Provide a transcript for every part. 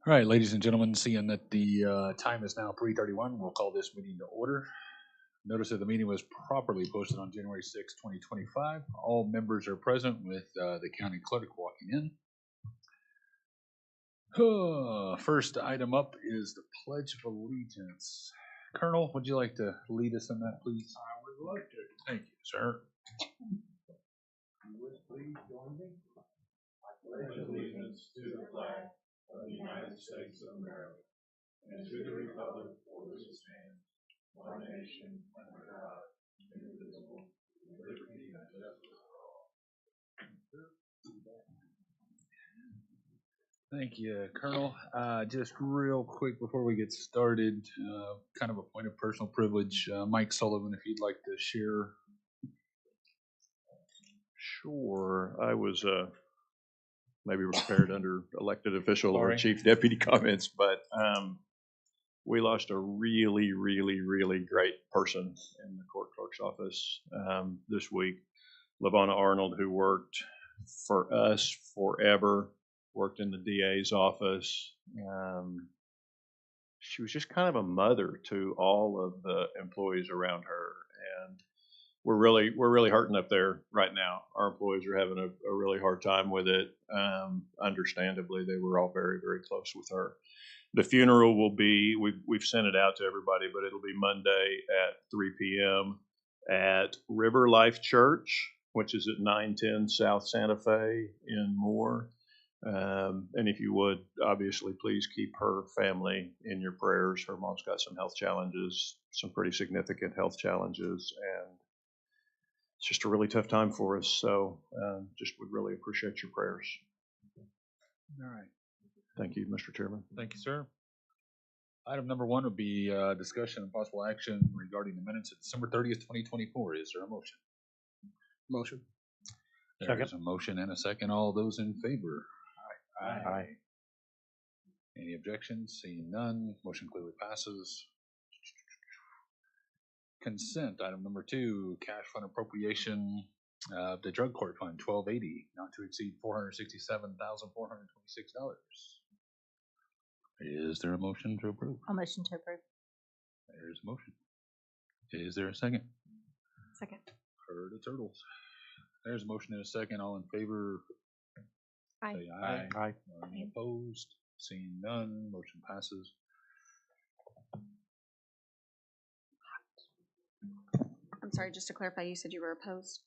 All right, ladies and gentlemen, seeing that the time is now 3:31, we'll call this meeting to order. Notice that the meeting was properly posted on January 6, 2025. All members are present with the county clerk walking in. First item up is the Pledge of Allegiance. Colonel, would you like to lead us in that, please? I would like to. Thank you, sir. You would please join me? I pledge allegiance to the flag of the United States of America and to the republic for which it stands, one nation, under God, indivisible, with liberty and justice for all. Thank you, Colonel. Just real quick before we get started, kind of a point of personal privilege. Mike Sullivan, if you'd like to share. Sure. I was maybe prepared under elected official or Sorry. chief deputy comments, but we lost a really great person in the court clerk's office this week. LaVonna Arnold, who worked for us forever, worked in the DA's office. She was just kind of a mother to all of the employees around her, and we're really hurting up there right now. Our employees are having a really hard time with it. Understandably, they were all very close with her. The funeral will be, we've sent it out to everybody, but it'll be Monday at 3 p.m. at River Life Church, which is at 910 South Santa Fe in Moore. And if you would, obviously, please keep her family in your prayers. Her mom's got some health challenges, some pretty significant health challenges, and it's just a really tough time for us. So just would really appreciate your prayers. All right. Thank you, Mr. Chairman. Thank you, sir. Item number one would be discussion and possible action regarding the minutes of December 30th, 2024. Is there a motion? Motion. There's a motion and a second. All those in favor? Aye. Any objections? Seeing none, motion clearly passes. Consent, item number two, cash fund appropriation of the drug court fund, 1280, not to exceed $467,426. Is there a motion to approve? I'll motion to approve. There's a motion. Is there a second? Second. For the turtles. There's a motion and a second. All in favor? Aye. Say aye. Aye. Any opposed? Seeing none, motion passes. I'm sorry, just to clarify, you said you were opposed?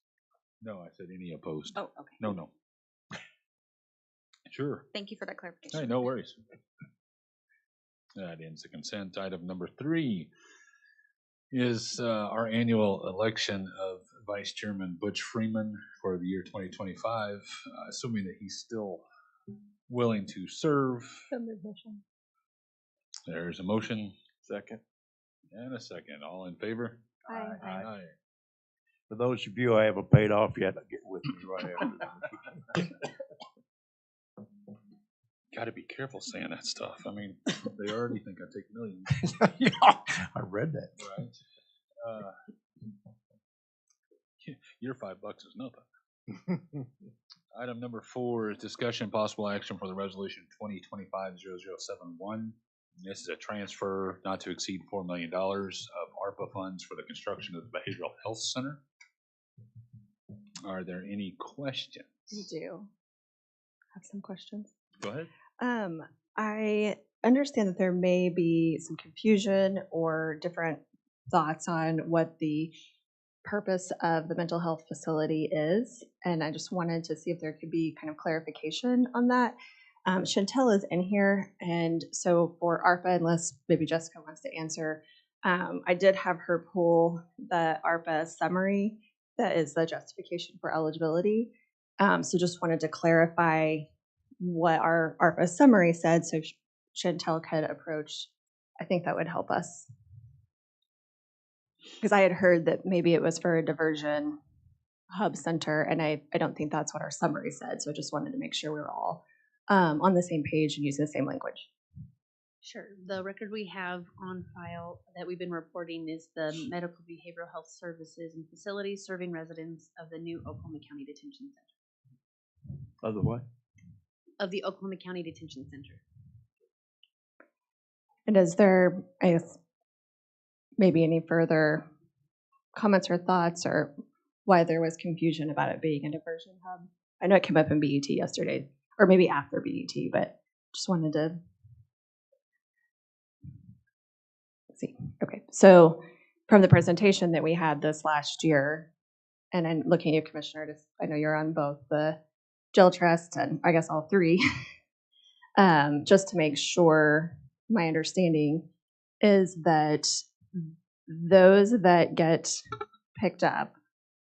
No, I said any opposed. Oh, okay. No. Sure. Thank you for that clarification. Hey, no worries. That ends the consent. Item number three is our annual election of Vice Chairman Butch Freeman for the year 2025, assuming that he's still willing to serve. There's a motion. Second. And a second. All in favor? Aye. Aye. For those of you I haven't paid off yet, get with me right after. Got to be careful saying that stuff. I mean, they already think I take millions. Yeah, I read that. Right. Your $5 is nothing. Item number four is discussion and possible action for the resolution 2025-0071. This is a transfer not to exceed $4 million of ARPA funds for the construction of the Behavioral Health Center. Are there any questions? I do have some questions. Go ahead. I understand that there may be some confusion or different thoughts on what the purpose of the mental health facility is, and I just wanted to see if there could be kind of clarification on that. Chantel is in here, and so for ARPA, unless maybe Jessica wants to answer, I did have her pull the ARPA summary that is the justification for eligibility. So just wanted to clarify what our ARPA summary said so Chantel could approach. I think that would help us. Because I had heard that maybe it was for a diversion hub center, and I don't think that's what our summary said. So I just wanted to make sure we were all on the same page and using the same language. Sure. The record we have on file that we've been reporting is the medical behavioral health services and facilities serving residents of the new Oklahoma County Detention Center. Of the what? Of the Oklahoma County Detention Center. And is there, I guess, maybe any further comments or thoughts or why there was confusion about it being a diversion hub? I know it came up in BET yesterday, or maybe after BET, but just wanted to see. Okay, so from the presentation that we had this last year, and I'm looking at you, Commissioner, I know you're on both the jail trust and I guess all three, just to make sure my understanding is that those that get picked up,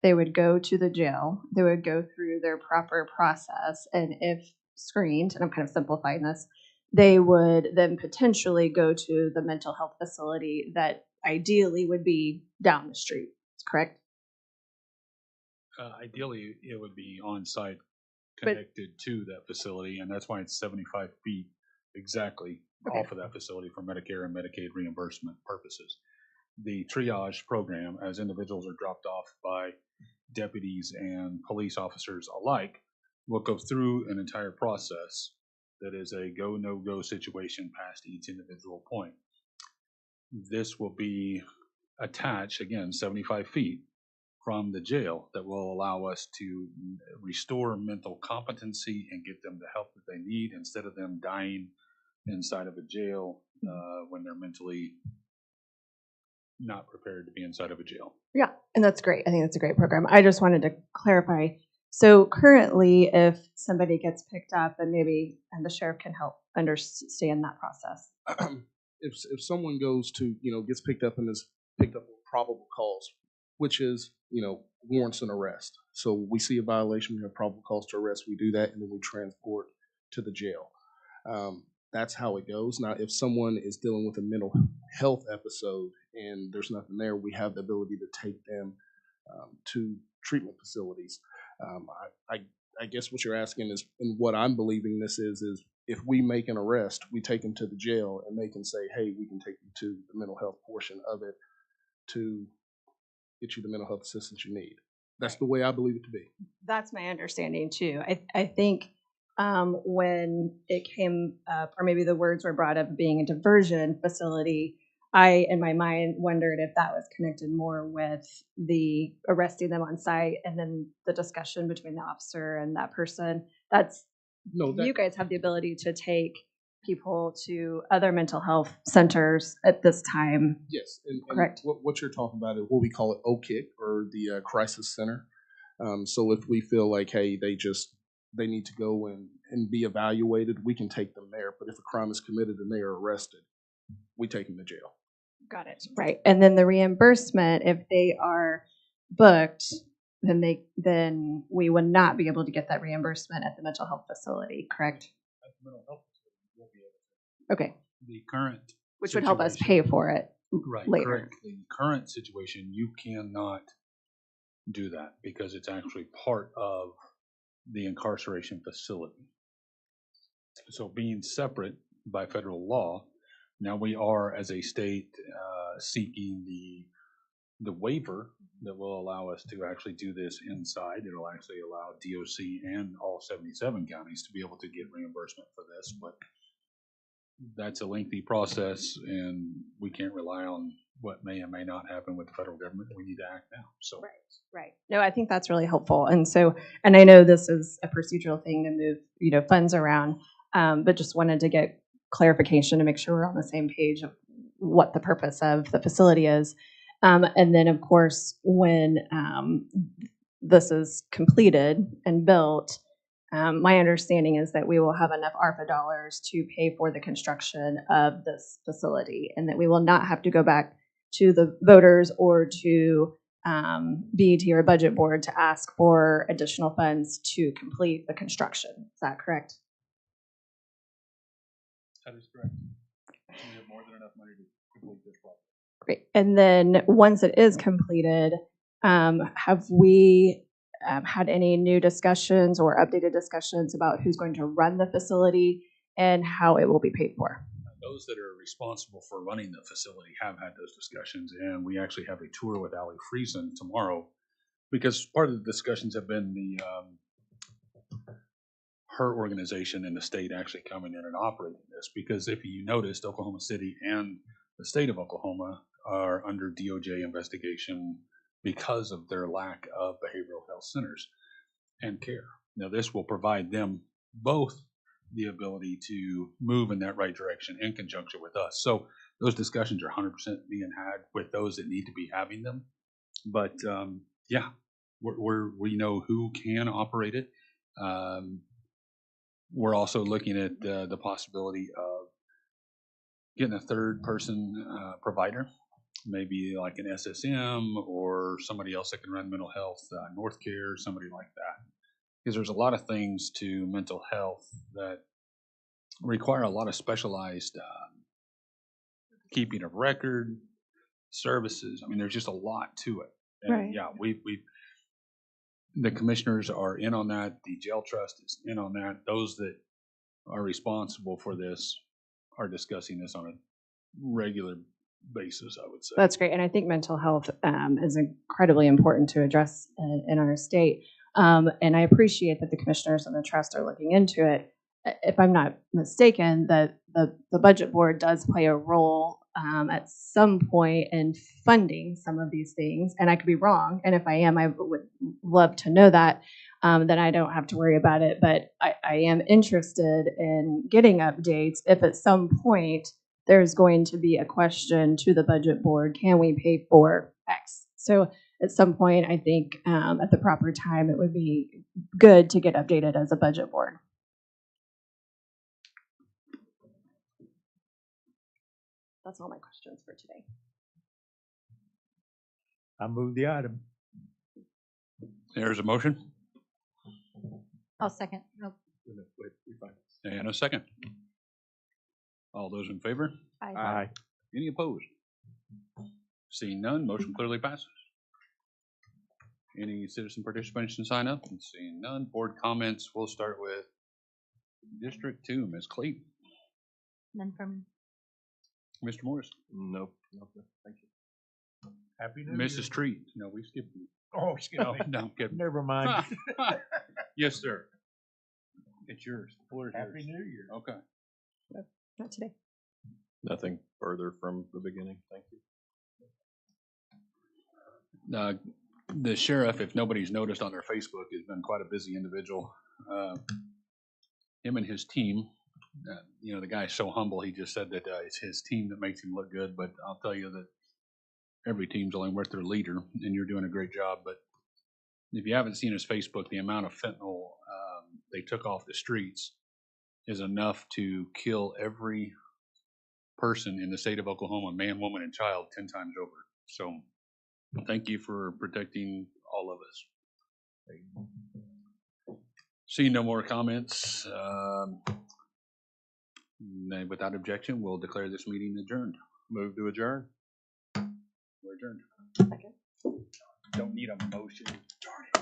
they would go to the jail, they would go through their proper process, and if screened, and I'm kind of simplifying this, they would then potentially go to the mental health facility that ideally would be down the street, correct? Ideally, it would be on-site But- connected to that facility, and that's why it's 75 feet exactly Okay. off of that facility for Medicare and Medicaid reimbursement purposes. The triage program, as individuals are dropped off by deputies and police officers alike, will go through an entire process that is a go, no-go situation past each individual point. This will be attached, again, 75 feet from the jail that will allow us to restore mental competency and get them the help that they need instead of them dying inside of a jail when they're mentally not prepared to be inside of a jail. Yeah, and that's great. I think that's a great program. I just wanted to clarify. So currently, if somebody gets picked up, and maybe and the sheriff can help understand that process. If someone goes to, gets picked up and is picked up with probable cause, which is, warrants an arrest. So we see a violation, we have probable cause to arrest, we do that, and then we transport to the jail. That's how it goes. Now, if someone is dealing with a mental health episode and there's nothing there, we have the ability to take them to treatment facilities. I guess what you're asking is, and what I'm believing this is if we make an arrest, we take them to the jail and they can say, hey, we can take you to the mental health portion of it to get you the mental health assistance you need. That's the way I believe it to be. That's my understanding too. I think when it came up, or maybe the words were brought up being a diversion facility, I, in my mind, wondered if that was connected more with the arresting them on site and then the discussion between the officer and that person. You guys have the ability to take people to other mental health centers at this time. Yes, and Correct. What you're talking about is what we call it OKIC, or the Crisis Center. So if we feel like, hey, they need to go and be evaluated, we can take them there. But if a crime is committed and they are arrested, we take them to jail. Got it. Right. And then the reimbursement, if they are booked, then we would not be able to get that reimbursement at the mental health facility, correct? At the mental health facility, you'll be able to. Okay. The current Which would help us situation- pay for it Right. later. Correct. The current situation, you cannot do that because it's actually part of the incarceration facility. So being separate by federal law, now we are as a state seeking the waiver that will allow us to actually do this inside. It'll actually allow DOC and all 77 counties to be able to get reimbursement for this, but that's a lengthy process, and we can't rely on what may or may not happen with the federal government. We need to act now. So, Right. No, I think that's really helpful. And so, and I know this is a procedural thing to move, funds around, but just wanted to get clarification to make sure we're on the same page of what the purpose of the facility is. And then, of course, when this is completed and built, my understanding is that we will have enough ARPA dollars to pay for the construction of this facility, and that we will not have to go back to the voters or to BET or budget board to ask for additional funds to complete the construction. Is that correct? that is correct. We have more than enough money to complete this project. Great. And then once it is completed, have we had any new discussions or updated discussions about who's going to run the facility and how it will be paid for? Those that are responsible for running the facility have had those discussions, and we actually have a tour with Ali Friesen tomorrow, because part of the discussions have been her organization and the state actually coming in and operating this. Because if you noticed, Oklahoma City and the state of Oklahoma are under DOJ investigation because of their lack of behavioral health centers and care. Now, this will provide them both the ability to move in that right direction in conjunction with us. So those discussions are 100% being had with those that need to be having them. But yeah, we know who can operate it. We're also looking at the possibility of getting a third person provider, maybe like an SSM or somebody else that can run mental health, North Care, somebody like that. Because there's a lot of things to mental health that require a lot of specialized keeping of record, services. I mean, there's just a lot to it. And Right. yeah, the commissioners are in on that. The jail trust is in on that. Those that are responsible for this are discussing this on a regular basis, I would say. That's great. And I think mental health is incredibly important to address in our state. And I appreciate that the commissioners and the trust are looking into it. If I'm not mistaken, that the budget board does play a role at some point in funding some of these things. And I could be wrong. And if I am, I would love to know that. Then I don't have to worry about it. But I am interested in getting updates if at some point there's going to be a question to the budget board, can we pay for X? So at some point, I think at the proper time, it would be good to get updated as a budget board. That's all my questions for today. I move the item. There's a motion I'll second. Nope. and a second. All those in favor? Aye. Any opposed? Seeing none, motion clearly passes. Any citizen participation sign up? And seeing none, board comments, we'll start with District 2, Ms. Clayton. None from. Mr. Morris. Nope. Thank you. Happy New Year. Mrs. Treat. No, we skipped you. Oh, excuse No, me. no, I'm kidding. Never mind. Yes, sir. It's yours. The floor is Happy yours. New Year. Okay. Not today. Nothing further from the beginning. Thank you. The sheriff, if nobody's noticed on their Facebook, has been quite a busy individual. Him and his team, the guy's so humble, he just said that it's his team that makes him look good, but I'll tell you that every team's only worth their leader, and you're doing a great job. But if you haven't seen his Facebook, the amount of fentanyl they took off the streets is enough to kill every person in the state of Oklahoma, man, woman, and child, 10 times over. So thank you for protecting all of us. Seeing no more comments, without objection, we'll declare this meeting adjourned. Move to adjourn. We're adjourned. Don't need a motion. Darn it.